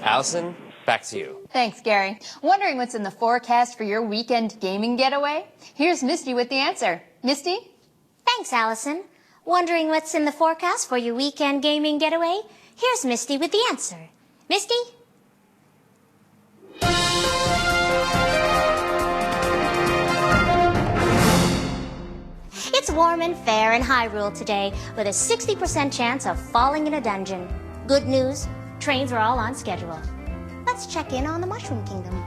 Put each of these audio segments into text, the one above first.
Allison, back to you. Thanks, Gary. Wondering what's in the forecast for your weekend gaming getaway? Here's Misty with the answer. Misty? Thanks, Allison. Wondering what's in the forecast for your weekend gaming getaway? Here's Misty with the answer. Misty? It's warm and fair in Hyrule today, with a 60% chance of falling in a dungeon. Good news, trains are all on schedule. Let's check in on the Mushroom Kingdom.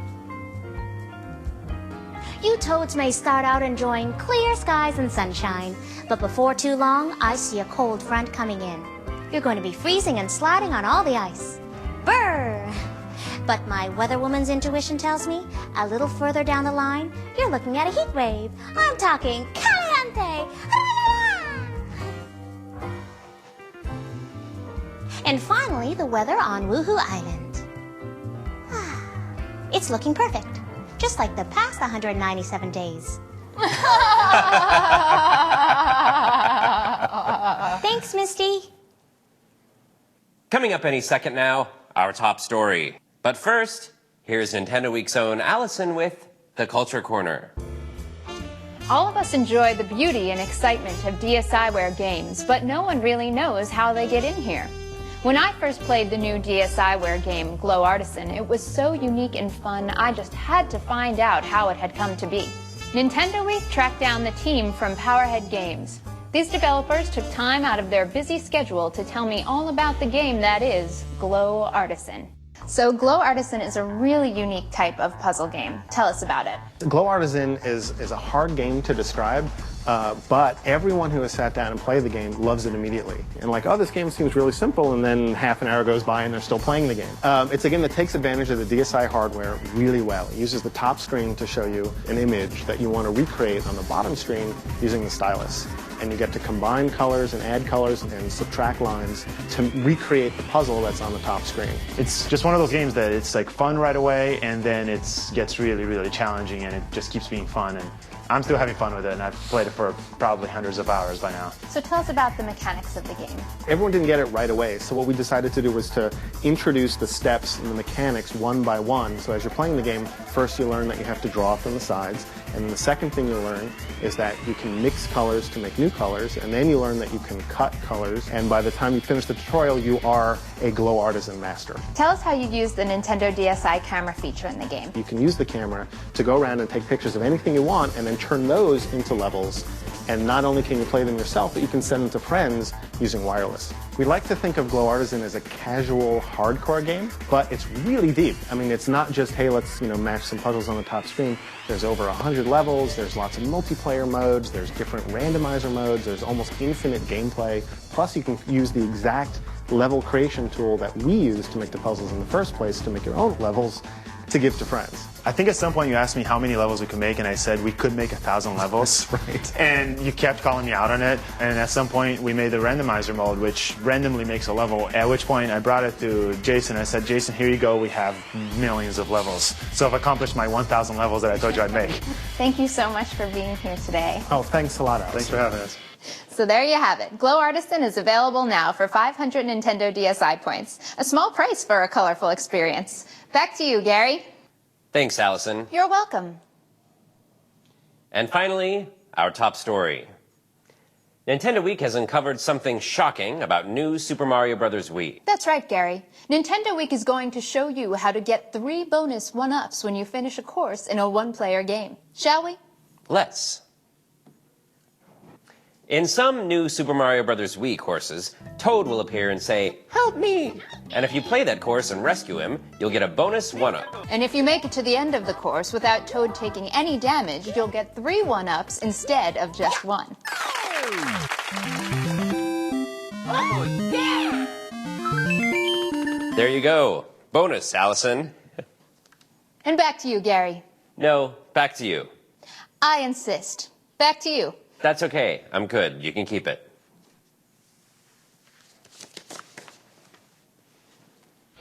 You toads may start out enjoying clear skies and sunshine, but before too long, I see a cold front coming in. You're going to be freezing and sliding on all the ice. Brr! But my weather woman's intuition tells me, a little further down the line, you're looking at a heat wave. I'm talking caliente! And finally, the weather on Woohoo Island. It's looking perfect, just like the past 197 days. Thanks, Misty. Coming up any second now, our top story. But first, here's Nintendo Week's own Allison with the Culture Corner. All of us enjoy the beauty and excitement of DSiWare games, but no one really knows how they get in here. When I first played the new DSiWare game, Glow Artisan, it was so unique and fun, I just had to find out how it had come to be. Nintendo Week tracked down the team from Powerhead Games. These developers took time out of their busy schedule to tell me all about the game that is Glow Artisan. So Glow Artisan is a really unique type of puzzle game. Tell us about it. Glow Artisan is a hard game to describe, but everyone who has sat down and played the game loves it immediately. And like, oh, this game seems really simple, and then half an hour goes by and they're still playing the game. It's a game that takes advantage of the DSi hardware really well. It uses the top screen to show you an image that you want to recreate on the bottom screen using the stylus. And you get to combine colors and add colors and subtract lines to recreate the puzzle that's on the top screen. It's just one of those games that it's like fun right away, and then it gets really, really challenging, and it just keeps being fun. And I'm still having fun with it, and I've played it for probably hundreds of hours by now. So tell us about the mechanics of the game. Everyone didn't get it right away, so what we decided to do was to introduce the steps and the mechanics one by one. So as you're playing the game, first you learn that you have to draw from the sides, and then the second thing you learn is that you can mix colors to make new colors, and then you learn that you can cut colors, and by the time you finish the tutorial, you are a Glow Artisan master. Tell us how you use the Nintendo DSi camera feature in the game. You can use the camera to go around and take pictures of anything you want, and then turn those into levels. And not only can you play them yourself, but you can send them to friends using wireless. We like to think of Glow Artisan as a casual, hardcore game, but it's really deep. I mean, it's not just, hey, let's match some puzzles on the top screen. There's over 100 levels, there's lots of multiplayer modes, there's different randomizer modes, there's almost infinite gameplay. Plus, you can use the exact level creation tool that we use to make the puzzles in the first place to make your own levels to give to friends. I think at some point you asked me how many levels we could make, and I said we could make 1,000 levels. That's right. And you kept calling me out on it, and at some point we made the randomizer mode, which randomly makes a level, at which point I brought it to Jason. I said, Jason, here you go, we have millions of levels. So I've accomplished my 1,000 levels that I told you I'd make. Thank you so much for being here today. Oh, thanks a lot, Alex. Thanks for having us. So there you have it. Glow Artisan is available now for 500 Nintendo DSi points. A small price for a colorful experience. Back to you, Gary. Thanks, Allison. You're welcome. And finally, our top story. Nintendo Week has uncovered something shocking about new Super Mario Bros. Wii. That's right, Gary. Nintendo Week is going to show you how to get 3 bonus 1-ups when you finish a course in a one-player game. Shall we? Let's. In some new Super Mario Bros. Wii courses, Toad will appear and say, "Help me!" And if you play that course and rescue him, you'll get a bonus 1-up. And if you make it to the end of the course without Toad taking any damage, you'll get 3 1-ups instead of just 1. Oh, yeah! There you go. Bonus, Allison. And back to you, Gary. No, back to you. I insist. Back to you. That's okay. I'm good. You can keep it.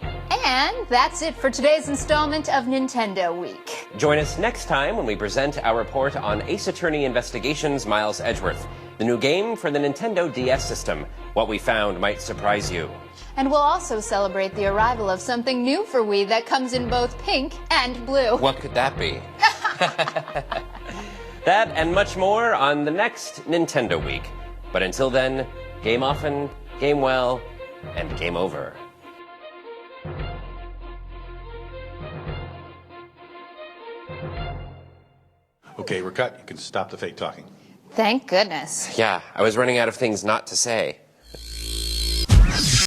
And that's it for today's installment of Nintendo Week. Join us next time when we present our report on Ace Attorney Investigations' Miles Edgeworth. the new game for the Nintendo DS system. What we found might surprise you. And we'll also celebrate the arrival of something new for Wii that comes in both pink and blue. What could that be? That and much more on the next Nintendo Week. But until then, game often, game well, and game over. Okay, we're cut. You can stop the fake talking. Thank goodness. Yeah, I was running out of things not to say.